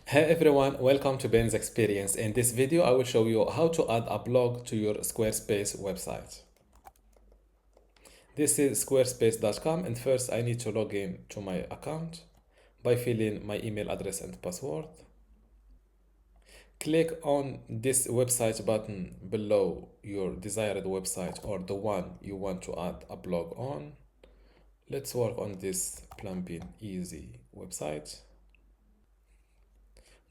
Hey everyone, welcome to Ben's Experience. In this video, I will show you how to add a blog to your Squarespace website. This is squarespace.com, and first I need to log in to my account by filling my email address and password. Click on this website button below your desired website or the one you want to add a blog on. Let's work on this plumbing easy website.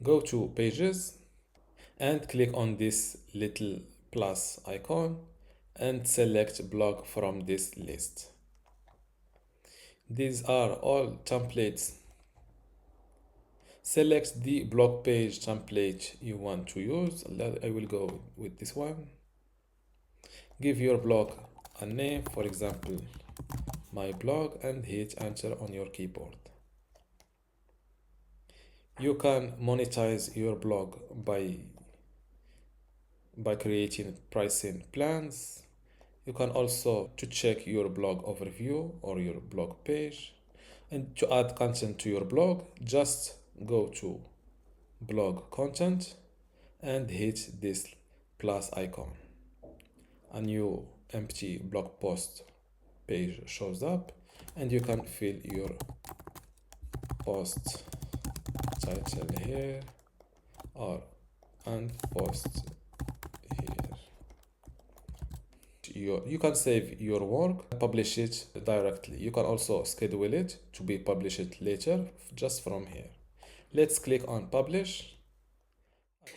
Go to pages and click on this little plus icon and select blog from this list. These are all templates. Select the blog page template you want to use. I will go with this one. Give your blog a name, for example, my blog, and hit enter on your keyboard. You can monetize your blog by creating pricing plans. You can also to check your blog overview or your blog page, and to add content to your blog, just go to blog content and hit this plus icon. A new empty blog post page shows up, and you can fill your post title here or and post here. You can save your work, publish it directly. You can also schedule it to be published later just from here. Let's click on publish.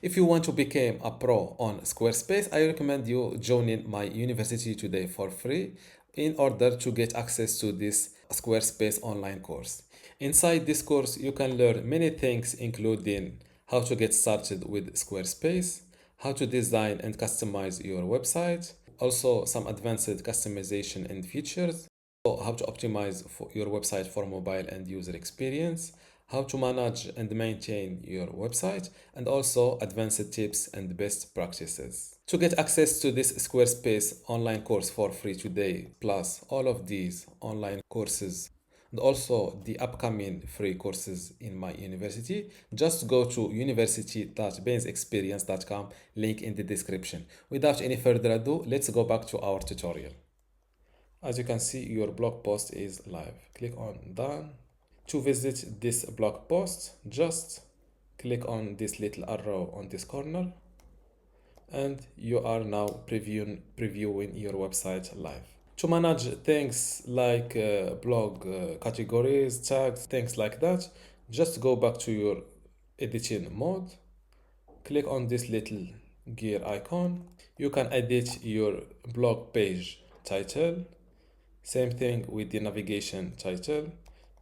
If you want to become a pro on Squarespace, I recommend you joining my university today for free in order to get access to this Squarespace online course. Inside this course, you can learn many things, including how to get started with Squarespace, how to design and customize your website, also some advanced customization and features, how to optimize for your website for mobile and user experience, how to manage and maintain your website, and also advanced tips and best practices. To get access to this Squarespace online course for free today, plus all of these online courses and also the upcoming free courses in my university, just go to university.bensexperience.com, link in the description. Without any further ado, let's go back to our tutorial. As you can see, your blog post is live. Click on done. To visit this blog post, just click on this little arrow on this corner, and you are now previewing your website live. To manage things like blog categories, tags, things like that, just go back to your editing mode. Click on this little gear icon. You can edit your blog page title. Same thing with the navigation title,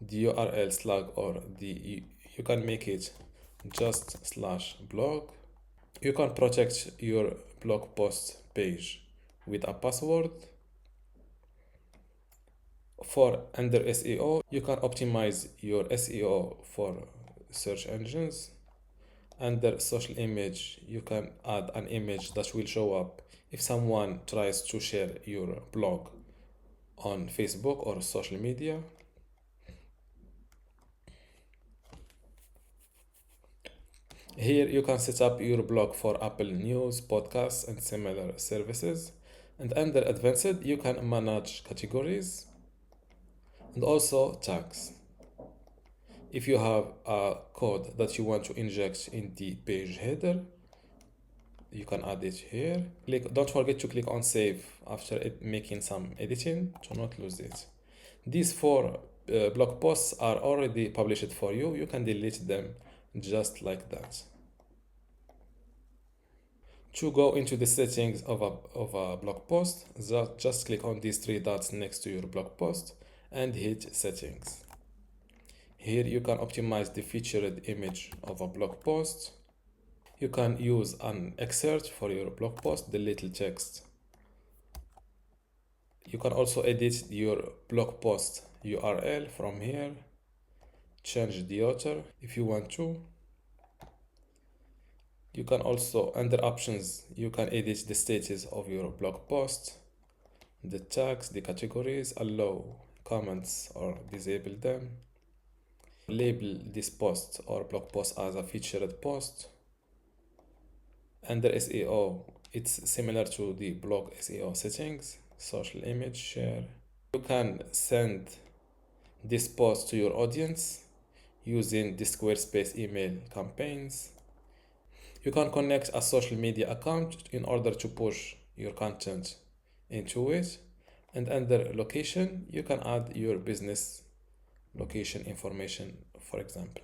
the URL slug, or you can make it just slash blog. You can protect your blog post page with a password. For under SEO, you can optimize your SEO for search engines. Under social image, you can add an image that will show up if someone tries to share your blog on Facebook or social media. Here you can set up your blog for Apple News, podcasts, and similar services. And under advanced, you can manage categories and also tags. If you have a code that you want to inject in the page header, you can add it here. Don't forget to click on save after making some editing to not lose it. These four blog posts are already published for you. You can delete them just like that. To go into the settings of a blog post, just click on these three dots next to your blog post and hit settings. Here you can optimize the featured image of a blog post. You can use an excerpt for your blog post, the little text. You can also edit your blog post URL from here. Change the author if you want to. You can also, under options, you can edit the status of your blog post, the tags, the categories, allow comments or disable them. Label this post or blog post as a featured post. Under SEO, it's similar to the blog SEO settings. Social image share. You can send this post to your audience using the Squarespace email campaigns. You can connect a social media account in order to push your content into it. And under location, you can add your business location information, for example.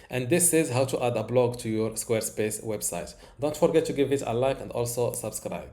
And this is how to add a blog to your Squarespace website. Don't forget to give it a like and also subscribe.